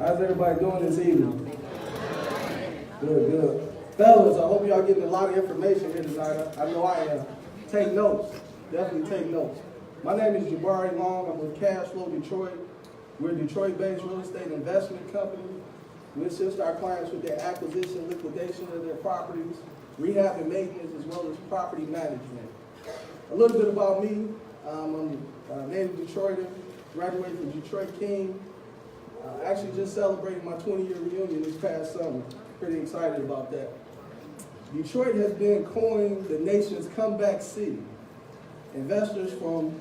How's everybody doing this evening? Good, good. Fellas, I hope y'all getting a lot of information here tonight. I know I am. Take notes. Definitely take notes. My name is Jabari Long. I'm with Cash Flow Detroit. We're a Detroit-based real estate investment company. We assist our clients with their acquisition, liquidation of their properties, rehab and maintenance, as well as property management. A little bit about me. I'm a native Detroiter, graduated from Detroit King. Actually just celebrated my 20-year reunion this past summer. Pretty excited about that. Detroit has been coined the nation's comeback city. Investors from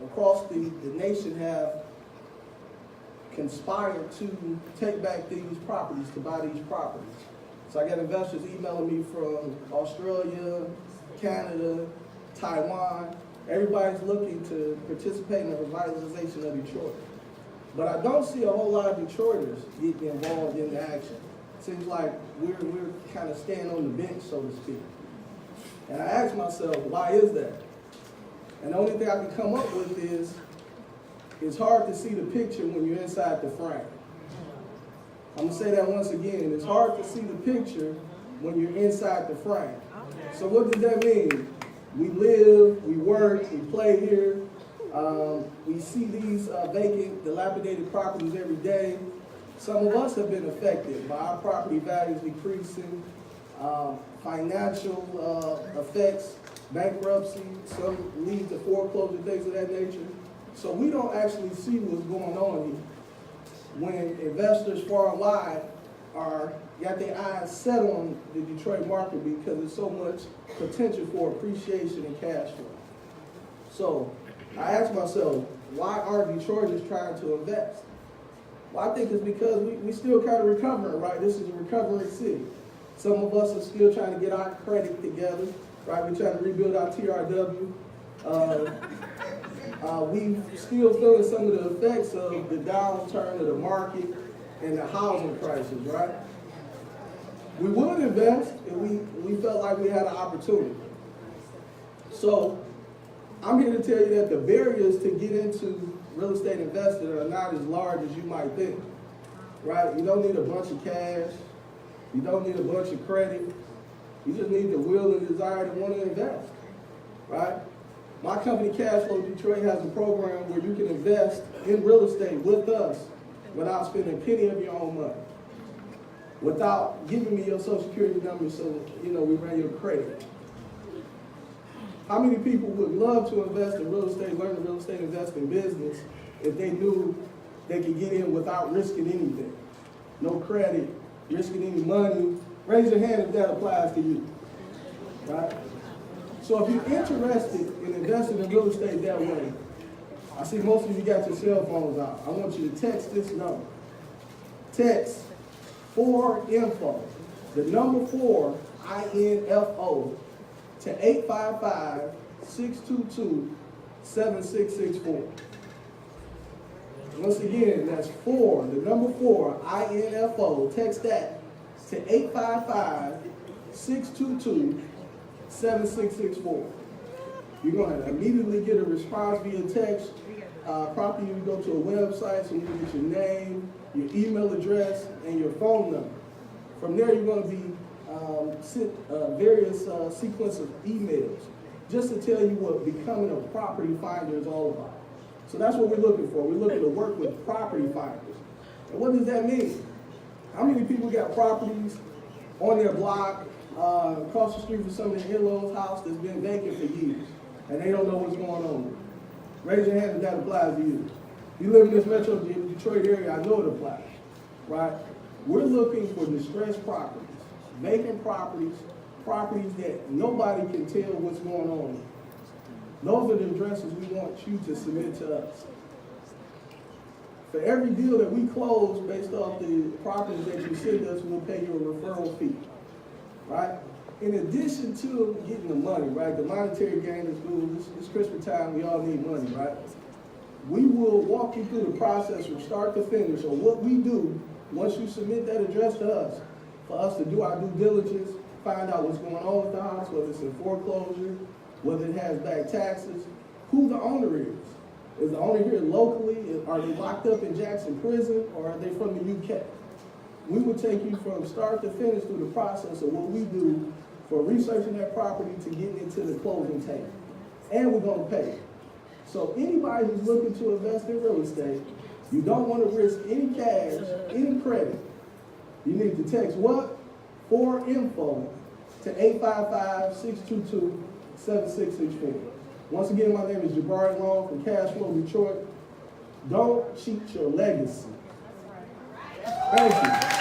across the nation have conspired to take back these properties, to buy these properties. So I got investors emailing me from Australia, Canada, Taiwan. Everybody's looking to participate in the revitalization of Detroit. But I don't see a whole lot of Detroiters getting involved in the action. Seems like we're kind of staying on the bench, so to speak. And I asked myself, why is that? And the only thing I can come up with is, it's hard to see the picture when you're inside the frame. I'm gonna say that once again. It's hard to see the picture when you're inside the frame. So what does that mean? We live, we work, we play here. We see these vacant, dilapidated properties every day. Some of us have been affected by our property values decreasing, financial effects, bankruptcy, some lead to foreclosure, things of that nature. So we don't actually see what's going on here when investors far and wide got their eyes set on the Detroit market because there's so much potential for appreciation and cash flow. So I asked myself, why are Detroiters trying to invest? Well, I think it's because we still kind of recovering, right? This is a recovering city. Some of us are still trying to get our credit together, right? We're trying to rebuild our TRW. We still feeling some of the effects of the downturn of the market and the housing crisis, right? We would invest if we felt like we had an opportunity. So I'm here to tell you that the barriers to get into real estate investing are not as large as you might think, right? You don't need a bunch of cash. You don't need a bunch of credit. You just need the will and desire to want to invest, right? My company, Cash Flow Detroit, has a program where you can invest in real estate with us without spending a penny of your own money, without giving me your social security number so we run your credit. How many people would love to invest in real estate, learn the real estate investing business if they knew they could get in without risking anything? No credit, risking any money. Raise your hand if that applies to you, right? So if you're interested in investing in real estate that way, I see most of you got your cell phones out. I want you to text this number. Text 4INFO, the number 4, INFO, to 855-622-7664. Once again, that's 4, the number 4, INFO. Text that to 855-622-7664. You're going to immediately get a response via text. Promptly, you go to a website so you can get your name, your email address, and your phone number. From there, you're going to be sent various sequence of emails just to tell you what becoming a property finder is all about. So that's what we're looking for. We're looking to work with property finders. And what does that mean? How many people got properties on their block, across the street from some of their in-laws' house that's been vacant for years, and they don't know what's going on with it? Raise your hand if that applies to you. You live in this Metro Detroit area, I know it applies, right? We're looking for distressed properties, vacant properties, properties that nobody can tell what's going on with. Those are the addresses we want you to submit to us. For every deal that we close based off the properties that you send us, we'll pay you a referral fee, right? In addition to getting the money, right? The monetary gain is good. This Christmas time, we all need money, right? We will walk you through the process from start to finish on what we do once you submit that address to us, for us to do our due diligence, find out what's going on with the house, whether it's in foreclosure, whether it has back taxes, who the owner is, Is the owner here locally? Are they locked up in Jackson Prison, or are they from the UK? We will take you from start to finish through the process of what we do for researching that property to getting it to the closing table. And we're gonna pay. So anybody who's looking to invest in real estate, you don't want to risk any cash, any credit. You need to text what? For info to 855-622-7664. Once again, my name is Jabari Long from Cash Flow Detroit. Don't cheat your legacy. Thank you.